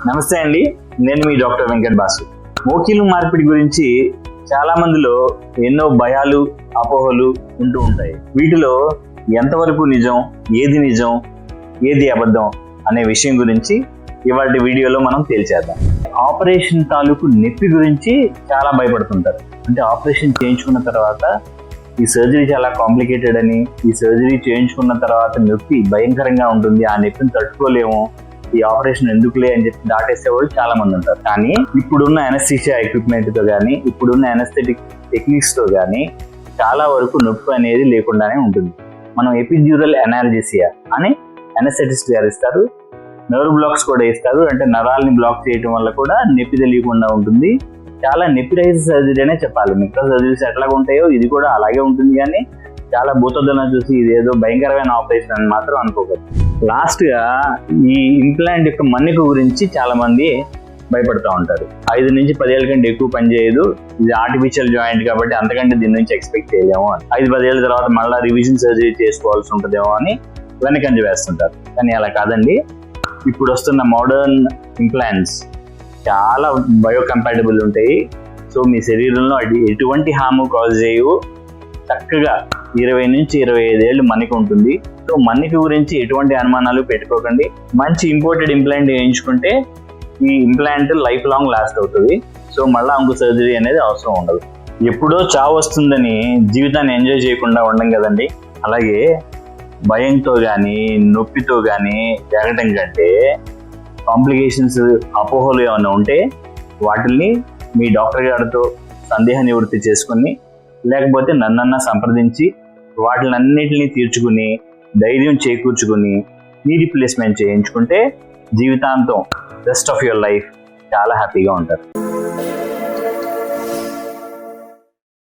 నమస్తే అండి, నేను మీ డాక్టర్ వెంకట్ బాసు. మోకాలు మార్పిడి గురించి చాలా మందిలో ఎన్నో భయాలు, అపోహలు ఉంటూ ఉంటాయి. వీటిలో ఎంతవరకు నిజం, ఏది అబద్ధం అనే విషయం గురించి ఇవాళ వీడియోలో మనం తేల్చేద్దాం. ఆపరేషన్ తాలూకు నొప్పి గురించి చాలా భయపడుతుంటారు. అంటే ఆపరేషన్ చేయించుకున్న తర్వాత ఈ సర్జరీ చాలా కాంప్లికేటెడ్ అని, ఈ సర్జరీ చేయించుకున్న తర్వాత నొప్పి భయంకరంగా ఉంటుంది, ఆ నొప్పిని తట్టుకోలేము, ఈ ఆపరేషన్ ఎందుకులే అని చెప్పి దాటేసే వాళ్ళు చాలా మంది ఉంటారు. కానీ ఇప్పుడున్న అనస్థీషియా ఎక్విప్మెంట్ తో కానీ, ఇప్పుడున్న అనస్థెటిక్ టెక్నిక్స్ తో కానీ చాలా వరకు నొప్పి అనేది లేకుండానే ఉంటుంది. మనం ఎపిడ్యూరల్ అనాల్జెసియా అని అనస్థెటిస్ట్ గారు ఇస్తారు, నర్వ్ బ్లాక్స్ కూడా ఇస్తారు. అంటే నరాలని బ్లాక్ చేయడం వల్ల కూడా నొప్పి తెలియకుండా ఉంటుంది. చాలా నెప్పిరైజ్ సర్జరీ అనే చెప్పాలి. మిగతా సర్జరీస్ ఎట్లాగా ఉంటాయో ఇది కూడా అలాగే ఉంటుంది, కానీ చాలా భూతద్దనం చూసి ఇదేదో భయంకరమైన ఆపరేషన్ అని మాత్రం అనుకోకూడదు. లాస్ట్ గా ఈ ఇంప్లాంట్ యొక్క మన్నిక గురించి చాలా మంది భయపడుతూ ఉంటారు. 5 నుంచి 10 ఏళ్ళ కంటే ఎక్కువ పనిచేయదు, ఇది ఆర్టిఫిషియల్ జాయింట్ కాబట్టి అంతకంటే దీని నుంచి ఎక్స్పెక్ట్ చేయలేము అని. 5-10 ఏళ్ళ తర్వాత మళ్ళీ రివిజన్ సర్జరీ చేసుకోవాల్సి ఉంటుందేమో అని వెనకంజ వేస్తుంటారు. కానీ అలా కాదండి. ఇప్పుడు వస్తున్న మోడర్న్ ఇంప్లాంట్స్ చాలా బయోకంపాటబుల్ ఉంటాయి. సో మీ శరీరంలో ఎటువంటి హాము కాజ్ చేయవు. చక్కగా 20 నుంచి 25 ఏళ్ళు మన్నిక ఉంటుంది. సో మన్నిక గురించి ఎటువంటి అనుమానాలు పెట్టుకోకండి. మంచి ఇంపోర్టెడ్ ఇంప్లాంట్ వేయించుకుంటే ఈ ఇంప్లాంట్ లైఫ్ లాంగ్ లాస్ట్ అవుతుంది. సో మళ్ళీ ఇంకో సర్జరీ అనేది అవసరం ఉండదు. ఎప్పుడో చావు వస్తుందని జీవితాన్ని ఎంజాయ్ చేయకుండా ఉండం కదండి. అలాగే భయంతో కానీ నొప్పితో కానీ జరగడం కంటే కాంప్లికేషన్స్, అపోహలు ఏమైనా ఉంటే వాటిల్ని మీ డాక్టర్ గారితో సందేహ నివృత్తి చేసుకుని, లేకపోతే నన్నన్నా సంప్రదించి వాటిలన్నిటిని తీర్చుకుని ధైర్యం చేకూర్చుకుని నీ రీప్లేస్మెంట్ చేయించుకుంటే జీవితాంతం రెస్ట్ ఆఫ్ యువర్ లైఫ్ చాలా హ్యాపీగా ఉంటారు.